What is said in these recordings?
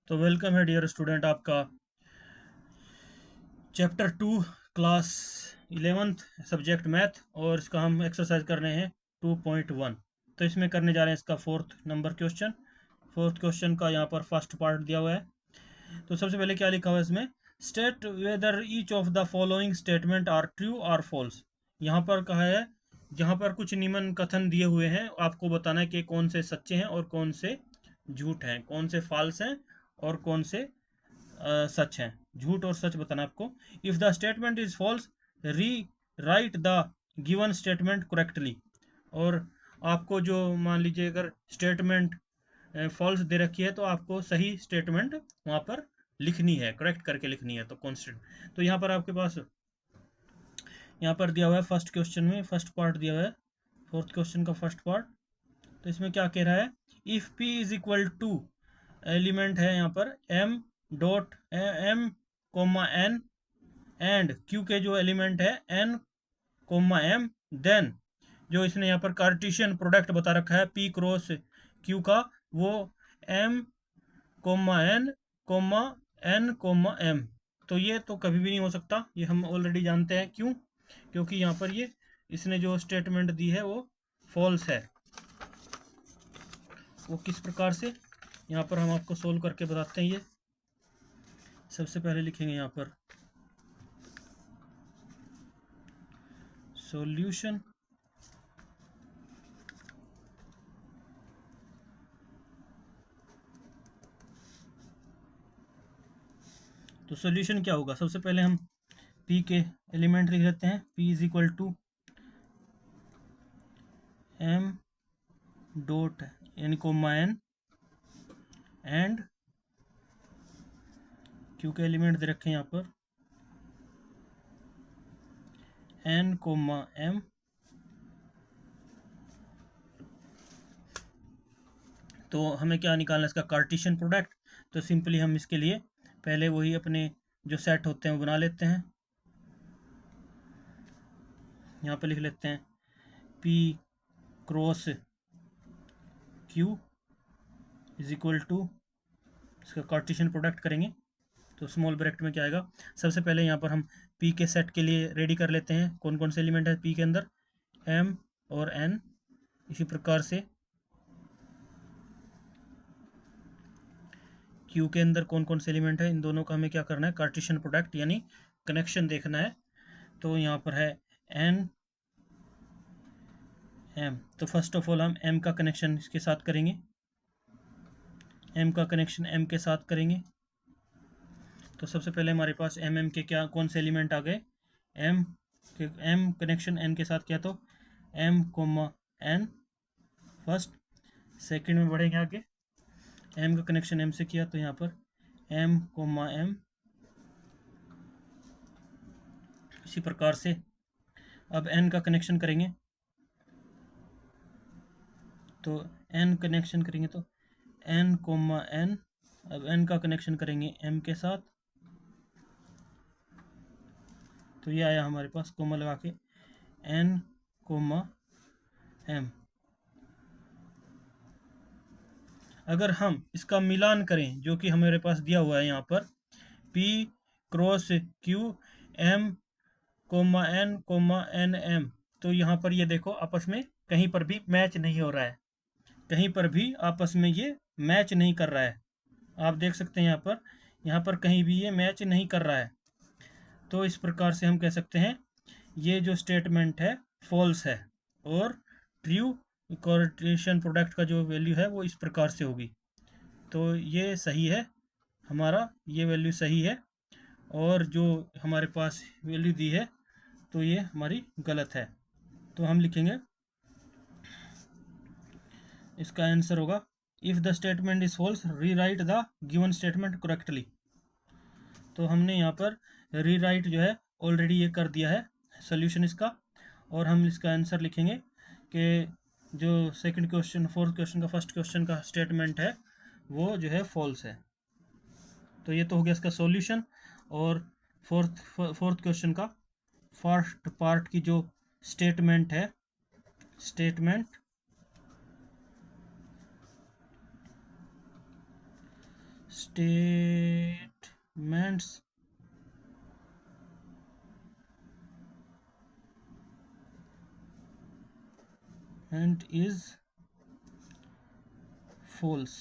तो वेलकम है dear student आपका chapter 2 class 11th subject math और इसका हम एक्सरसाइज कर रहे हैं 2.1। तो इसमें करने जा रहे हैं इसका fourth number question. Fourth question का यहाँ पर फर्स्ट पार्ट दिया हुआ है। तो सबसे पहले क्या लिखा हुआ है इसमें, state whether each of the following statement are true और फॉल्स। यहाँ पर कहा है, जहाँ पर कुछ निम्न कथन दिए हुए हैं आपको बताना है कि कौन से सच्चे हैं और कौन से झूठ हैं, कौन से फॉल्स हैं और कौन से सच हैं। झूठ और सच बताना आपको। If the statement is false, rewrite the given statement correctly. और आपको जो मान लीजिए अगर स्टेटमेंट फॉल्स दे रखी है तो आपको सही स्टेटमेंट वहां पर लिखनी है, करेक्ट करके लिखनी है। तो कॉन्स्टेंट तो यहाँ पर आपके पास यहाँ पर दिया हुआ है फर्स्ट क्वेश्चन में, फर्स्ट पार्ट दिया हुआ है फोर्थ क्वेश्चन का फर्स्ट पार्ट। तो इसमें क्या कह रहा है, if p is equal to, element है यहाँ पर m dot m comma n and q के जो एलिमेंट है n कोमा m, देन जो इसने यहाँ पर कार्टेशियन प्रोडक्ट बता रखा है p क्रॉस q का, वो m comma n comma n comma m। तो ये तो कभी भी नहीं हो सकता, ये हम ऑलरेडी जानते हैं। क्यों? क्योंकि यहाँ पर ये इसने जो स्टेटमेंट दी है वो फॉल्स है। वो किस प्रकार से, यहाँ पर हम आपको सोल्व करके बताते हैं। ये सबसे पहले लिखेंगे यहाँ पर सॉल्यूशन। तो सॉल्यूशन क्या होगा, सबसे पहले हम p के एलिमेंट लिख लेते हैं। p is equal to m dot n comma n and q के एलिमेंट दे रखे हैं यहाँ पर n कोमा m। तो हमें क्या निकालना है, इसका कार्टेशियन प्रोडक्ट। तो सिंपली हम इसके लिए पहले वही अपने जो सेट होते हैं वो बना लेते हैं। यहाँ पे लिख लेते हैं p cross q is equal to, इसका कार्टेशियन प्रोडक्ट करेंगे तो स्मॉल ब्रैकेट में क्या आएगा। सबसे पहले यहाँ पर हम p के सेट के लिए रेडी कर लेते हैं कौन कौन से एलिमेंट है p के अंदर, m और n। इसी प्रकार से q के अंदर कौन कौन से एलिमेंट है, इन दोनों का हमें क्या करना है, कार्टेशियन प्रोडक्ट यानी कनेक्शन देखना है। तो यहाँ पर है n m। तो फर्स्ट ऑफ ऑल हम m का कनेक्शन इसके साथ करेंगे, m का कनेक्शन m के साथ करेंगे। तो सबसे पहले हमारे पास m के क्या कौन से एलिमेंट आ गए, m के m कनेक्शन n के साथ किया तो m comma n first. Second में बढ़ेंगे आगे, m का कनेक्शन m से किया तो यहाँ पर m कोमा m। इसी प्रकार से अब n का कनेक्शन करेंगे, तो n कनेक्शन करेंगे तो n कोमा n। अब n का कनेक्शन करेंगे m के साथ, तो ये आया हमारे पास कोमा लगा के n कोमा m। अगर हम इसका मिलान करें जो कि हमारे पास दिया हुआ है यहाँ पर p cross q m comma n comma n m, तो यहाँ पर ये देखो आपस में कहीं पर भी मैच नहीं हो रहा है, कहीं पर भी आपस में ये मैच नहीं कर रहा है। आप देख सकते हैं यहाँ पर कहीं भी ये मैच नहीं कर रहा है। तो इस प्रकार से हम कह सकते हैं ये जो स्टेटमेंट है फॉल्स है और ट्रू कार्टेशियन प्रोडक्ट का जो वैल्यू है वो इस प्रकार से होगी। तो ये सही है, हमारा ये वैल्यू सही है, और जो हमारे पास वैल्यू दी है तो ये हमारी गलत है। तो हम लिखेंगे इसका आंसर होगा, if the statement is false rewrite the given statement correctly. तो हमने यहाँ पर री राइट जो है ऑलरेडी ये कर दिया है सोल्यूशन इसका, और हम इसका आंसर लिखेंगे कि जो सेकंड क्वेश्चन फोर्थ क्वेश्चन का फर्स्ट क्वेश्चन का स्टेटमेंट है वो जो है फॉल्स है। तो ये तो हो गया इसका सॉल्यूशन। और फोर्थ क्वेश्चन का फर्स्ट पार्ट की जो स्टेटमेंट है, statements and is false।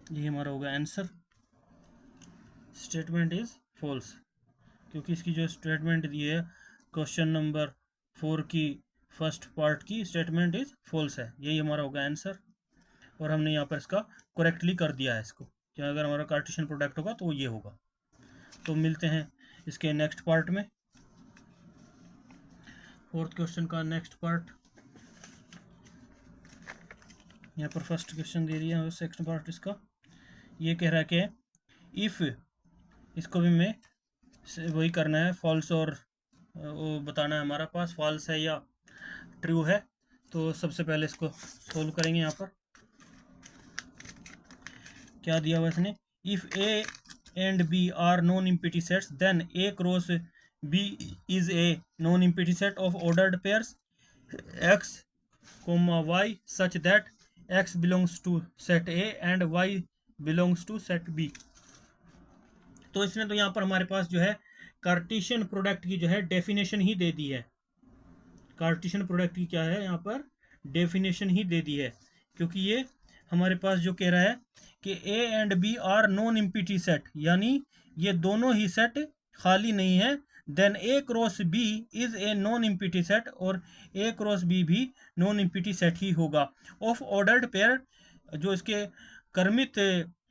ये हमारा होगा आंसर, स्टेटमेंट इज फॉल्स, क्योंकि इसकी जो स्टेटमेंट दी है क्वेश्चन नंबर 4 की फर्स्ट पार्ट की स्टेटमेंट इज फॉल्स है, यही हमारा होगा आंसर। और हमने यहाँ पर इसका करेक्टली कर दिया है इसको, कि अगर हमारा कार्टेशियन प्रोडक्ट होगा तो ये होगा। तो मिलते हैं इसके नेक्स्ट पार्ट में, फोर्थ क्वेश्चन का नेक्स्ट पार्ट। यहाँ पर फर्स्ट क्वेश्चन दे दिया है, सेकंड पार्ट इसका ये कह रहा है कि इफ़, इसको भी मैं वही करना है, फॉल्स और वो बताना है हमारा पास फॉल्स है या ट्रू है। तो सबसे पहले इसको सोल्व करेंगे। यहाँ पर क्या दिया हुआ इसने, if A and B are non empty sets then A cross B is a non empty set of ordered pairs x comma y such that x belongs to set A and y belongs to set B. तो इसने तो यहाँ पर हमारे पास जो है Cartesian product की जो है डेफिनेशन ही दे दी है। कार्टेशियन प्रोडक्ट की क्या है यहाँ पर डेफिनेशन ही दे दी है, क्योंकि ये हमारे पास जो कह रहा है कि A and B are non empty set, यानी ये दोनों ही सेट खाली नहीं है। Then A cross B is a non empty set, और ए क्रॉस बी भी नॉन इम्पिटी सेट ही होगा। ऑफ ऑर्डर्ड पेयर, जो इसके क्रमित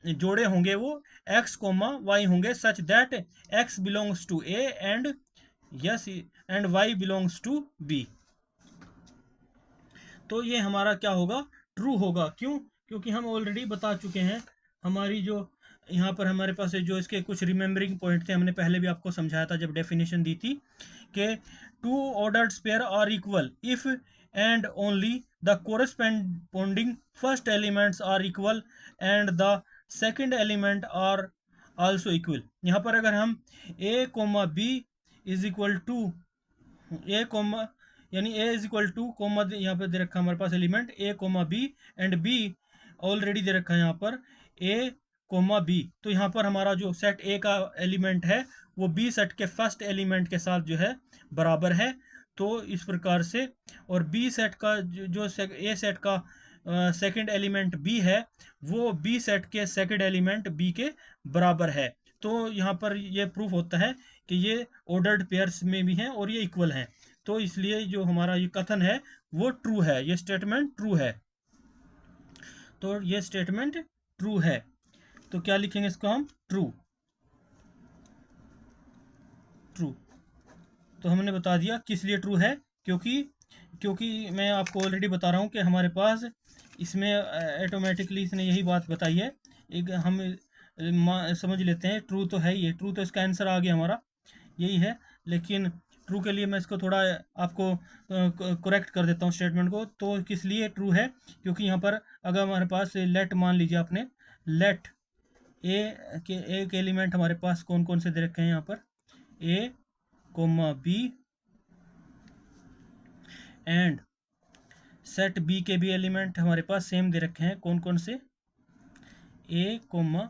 जोड़े होंगे वो x कोमा वाई होंगे, such that x belongs to a and yes and y belongs to b। तो ये हमारा क्या होगा, ट्रू होगा। क्यों? क्योंकि हम ऑलरेडी बता चुके हैं, हमारी जो यहाँ पर हमारे पास जो इसके कुछ रिमेम्बरिंग पॉइंट थे, हमने पहले भी आपको समझाया था जब डेफिनेशन दी थी, कि two ordered pair are equal if and only the corresponding first elements are equal and the second element are also equal. यहाँ पर अगर हम A comma B is equal to A comma, यानी A is equal to comma यहाँ पे दे रखा है हमारे पास element A comma B and B already दे रखा है यहाँ पर ए कोमा बी। तो यहाँ पर हमारा जो सेट ए का एलिमेंट है वो बी सेट के फर्स्ट एलिमेंट के साथ जो है बराबर है। तो इस प्रकार से, और बी सेट का जो ए सेट का सेकंड एलिमेंट बी है वो बी सेट के सेकंड एलिमेंट बी के बराबर है। तो यहाँ पर ये प्रूफ होता है कि ये ऑर्डर्ड पेयर्स में भी हैं और ये इक्वल हैं। तो इसलिए जो हमारा ये कथन है वो ट्रू है, ये स्टेटमेंट ट्रू है। तो ये स्टेटमेंट ट्रू है, तो क्या लिखेंगे इसको हम, ट्रू। ट्रू तो हमने बता दिया किस लिए ट्रू है, क्योंकि मैं आपको ऑलरेडी बता रहा हूँ कि हमारे पास इसमें ऑटोमेटिकली इसने यही बात बताई है। एक हम समझ लेते हैं ट्रू तो है ही है, ट्रू तो इसका आंसर आ गया हमारा, यही है। लेकिन ट्रू के लिए मैं इसको थोड़ा आपको करेक्ट कर देता हूँ स्टेटमेंट को। तो किस लिए ट्रू है, क्योंकि यहाँ पर अगर हमारे पास लेट मान लीजिए आपने, लेट ए के एक एलिमेंट हमारे पास कौन कौन से दे रखे हैं यहाँ पर, A comma B and set B के भी एलिमेंट हमारे पास सेम दे रखे हैं, कौन कौन से, ए कोमा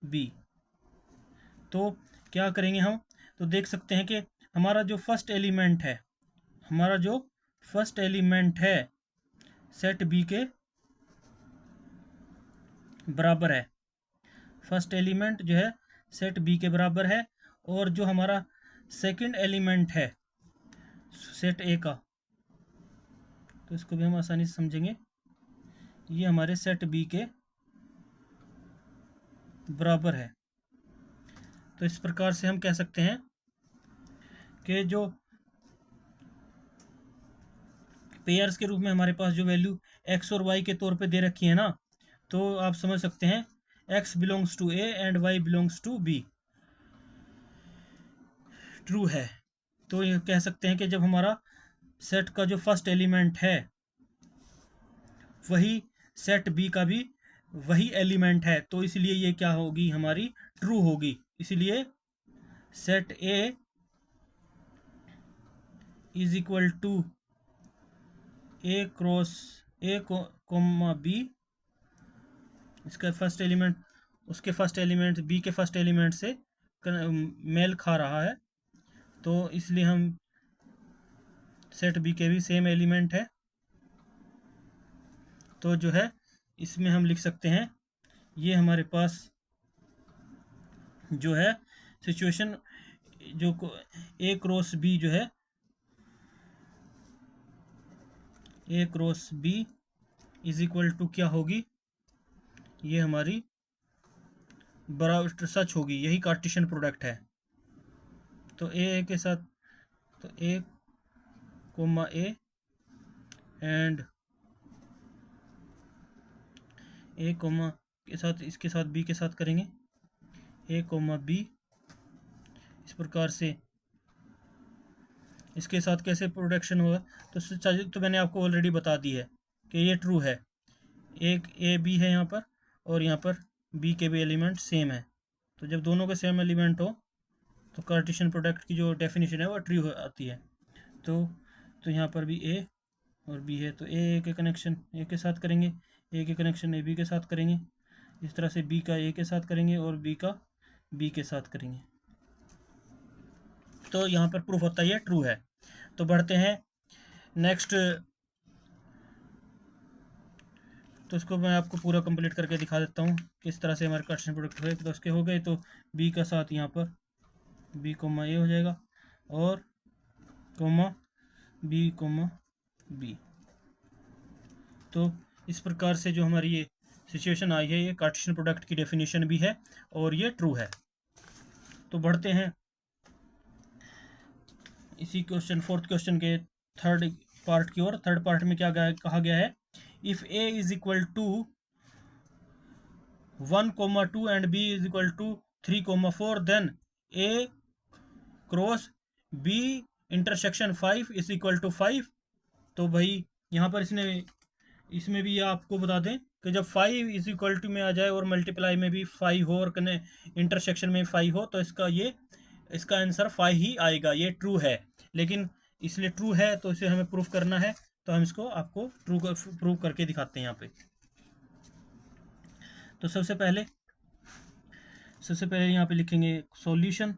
बी। तो क्या करेंगे हम, तो देख सकते हैं कि हमारा जो फर्स्ट एलिमेंट है, हमारा जो फर्स्ट एलिमेंट है सेट बी के बराबर है, फर्स्ट एलिमेंट जो है सेट बी के बराबर है। और जो हमारा सेकंड एलिमेंट है सेट ए का, तो इसको भी हम आसानी से समझेंगे, ये हमारे सेट बी के बराबर है। तो इस प्रकार से हम कह सकते हैं कि जो पेयर्स के रूप में हमारे पास जो वैल्यू एक्स और वाई के तौर पे दे रखी है ना, तो आप समझ सकते हैं x belongs to A and y belongs to B true है। तो ये कह सकते हैं कि जब हमारा सेट का जो फर्स्ट एलिमेंट है वही सेट बी का भी वही एलिमेंट है, तो इसलिए ये क्या होगी, हमारी ट्रू होगी। इसलिए set A is equal to A cross A comma B, इसका फर्स्ट एलिमेंट उसके फर्स्ट एलिमेंट बी के फर्स्ट एलिमेंट से मेल खा रहा है, तो इसलिए हम सेट बी के भी सेम एलिमेंट है, तो जो है इसमें हम लिख सकते हैं ये हमारे पास जो है सिचुएशन जो ए क्रॉस बी जो है A cross B is equal to क्या होगी, ये हमारी बराबर सच होगी, यही कार्टेशियन प्रोडक्ट है। तो ए के साथ तो A comma A and A comma के साथ इसके साथ बी के साथ करेंगे ए कोमा बी, इस प्रकार से इसके साथ कैसे प्रोडक्शन होगा, तो मैंने आपको ऑलरेडी बता दी है कि ये ट्रू है, एक ए बी है यहाँ पर और यहाँ पर बी के भी एलिमेंट सेम है, तो जब दोनों के सेम एलिमेंट हो तो कार्टेशियन प्रोडक्ट की जो डेफिनेशन है वो ट्रू आती है। तो यहाँ पर भी ए और बी है, तो ए के कनेक्शन ए के साथ करेंगे, ए के कनेक्शन ए बी के साथ करेंगे, इस तरह से बी का ए के साथ करेंगे और बी का बी के साथ करेंगे, तो यहाँ पर प्रूफ होता है ये ट्रू है। तो बढ़ते हैं नेक्स्ट, तो इसको मैं आपको पूरा कंप्लीट करके दिखा देता हूँ किस तरह से हमारे कार्टेशियन प्रोडक्ट हुए। तो उसके हो गए, तो बी का साथ यहाँ पर बी कोमा ए हो जाएगा और कोमा बी। तो इस प्रकार से जो हमारी ये सिचुएशन आई है, ये कार्टेशियन प्रोडक्ट की डेफिनेशन भी है और ये ट्रू है। तो बढ़ते हैं इसी क्वेश्चन फोर्थ क्वेश्चन के थर्ड पार्ट की ओर। थर्ड पार्ट में क्या कहा गया है, if A is equal to 1,2 and B is equal to 3,4 then A cross B intersection 5 is equal to 5। तो भाई यहाँ पर इसमें भी आपको बता दें कि जब 5 इज इक्वल टू में आ जाए और मल्टीप्लाई में भी 5 हो और इंटरसेक्शन में 5 हो, तो इसका आंसर 5 ही आएगा, ये ट्रू है। लेकिन इसलिए ट्रू है तो इसे हमें प्रूफ करना है, तो हम इसको आपको प्रूव करके दिखाते हैं यहाँ पे। तो सबसे पहले यहाँ पे लिखेंगे सॉल्यूशन।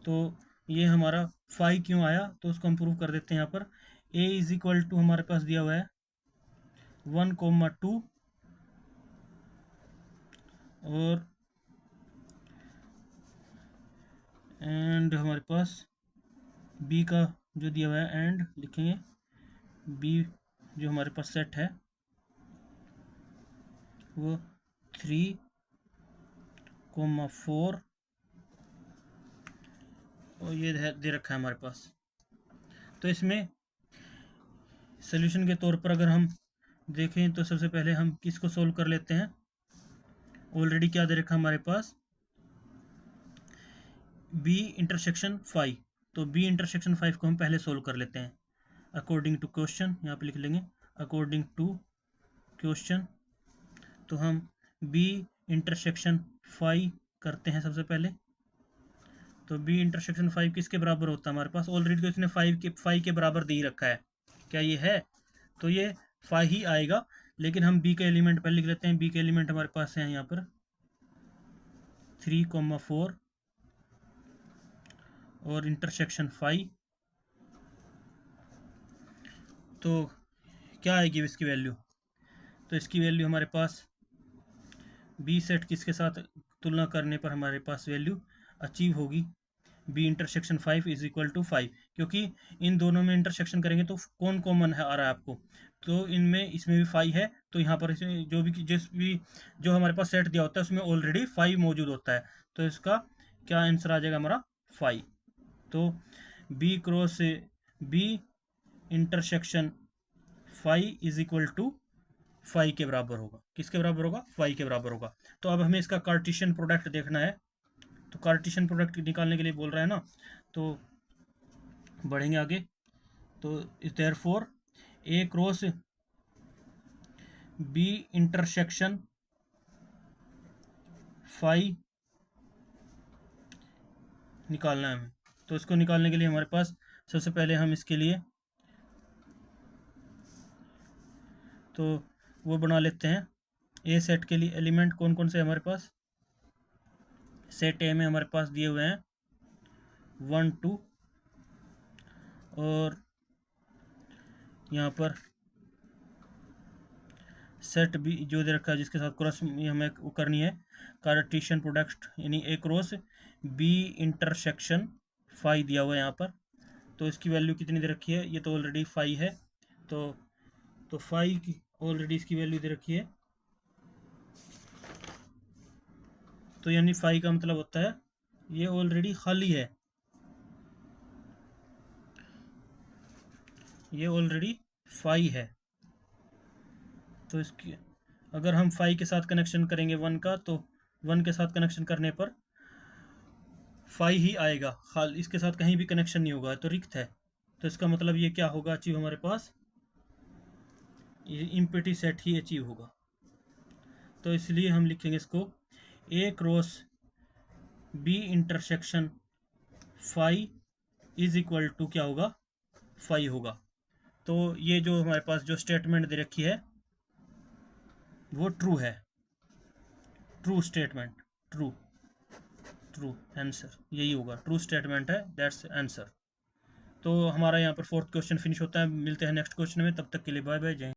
तो ये हमारा 5 क्यों आया, तो उसको हम प्रूव कर देते हैं। यहाँ पर a इज इक्वल टू हमारे पास दिया हुआ है 1,2 और एंड हमारे पास b का जो दिया हुआ है एंड लिखेंगे b जो हमारे पास सेट है वो 3,4 और ये दे रखा है हमारे पास। तो इसमें सोल्यूशन के तौर पर अगर हम देखें तो सबसे पहले हम किसको सोल्व कर लेते हैं, ऑलरेडी क्या दे रखा है हमारे पास b इंटरसेक्शन 5, तो b इंटरसेक्शन 5 को हम पहले सोल्व कर लेते हैं अकॉर्डिंग टू क्वेश्चन। यहाँ पे लिख लेंगे अकॉर्डिंग टू क्वेश्चन। तो हम b इंटरसेक्शन 5 करते हैं सबसे पहले। तो b इंटरसेक्शन 5 किसके बराबर होता है हमारे पास, ऑलरेडी तो इसने 5 के बराबर दे ही रखा है, क्या ये है, तो ये 5 ही आएगा। लेकिन हम b के एलिमेंट पहले लिख लेते हैं। b के एलिमेंट हमारे पास है यहाँ पर 3,4 और इंटरसेक्शन 5, तो क्या आएगी इसकी वैल्यू, तो इसकी वैल्यू हमारे पास b सेट किसके साथ तुलना करने पर हमारे पास वैल्यू अचीव होगी, b intersection 5 is equal to 5, क्योंकि इन दोनों में इंटरसेक्शन करेंगे तो कौन कॉमन है आ रहा है आपको, तो इसमें भी 5 है, तो यहाँ पर जो हमारे पास सेट दिया होता है उसमें ऑलरेडी 5 मौजूद होता है, तो इसका क्या आंसर आ जाएगा हमारा 5। तो b cross b intersection 5 is equal to 5 के बराबर होगा, किसके बराबर होगा, 5 के बराबर होगा। तो अब हमें इसका कार्टेशियन प्रोडक्ट देखना है, तो कार्टेशियन प्रोडक्ट निकालने के लिए बोल रहा है ना, तो बढ़ेंगे आगे। तो देयरफॉर ए क्रॉस बी इंटरसेक्शन 5 निकालना है हमें। तो इसको निकालने के लिए हमारे पास सबसे पहले हम इसके लिए तो वो बना लेते हैं। ए सेट के लिए एलिमेंट कौन कौन से हमारे पास, सेट ए में हमारे पास दिए हुए हैं 1 2, और यहाँ पर सेट बी जो दे रखा है जिसके साथ क्रॉस हमें वो करनी है, कार्टेशियन प्रोडक्ट यानी ए क्रॉस बी इंटरसेक्शन फाई दिया हुआ है यहाँ पर। तो इसकी वैल्यू कितनी दे रखी है, ये तो ऑलरेडी फाई है, तो फाई की ऑलरेडी इसकी वैल्यू दे रखी है। तो यानी फाई का मतलब होता है ये ऑलरेडी खाली है, ये ऑलरेडी फाई है। तो इसकी अगर हम फाई के साथ कनेक्शन करेंगे 1 का, तो 1 के साथ कनेक्शन करने पर फाई ही आएगा, खाल इसके साथ कहीं भी कनेक्शन नहीं होगा, तो रिक्त है। तो इसका मतलब ये क्या होगा अचीव हमारे पास, ये इम्पिटी सेट ही अचीव होगा। तो इसलिए हम लिखेंगे इसको A cross B intersection phi is equal to क्या होगा, फाई होगा। तो ये जो हमारे पास जो स्टेटमेंट दे रखी है वो ट्रू है, true statement, true true answer यही होगा, ट्रू स्टेटमेंट है, दैट्स आंसर। तो हमारा यहाँ पर 4th क्वेश्चन फिनिश होता है। मिलते हैं नेक्स्ट क्वेश्चन में, तब तक के लिए बाय बाय, जय।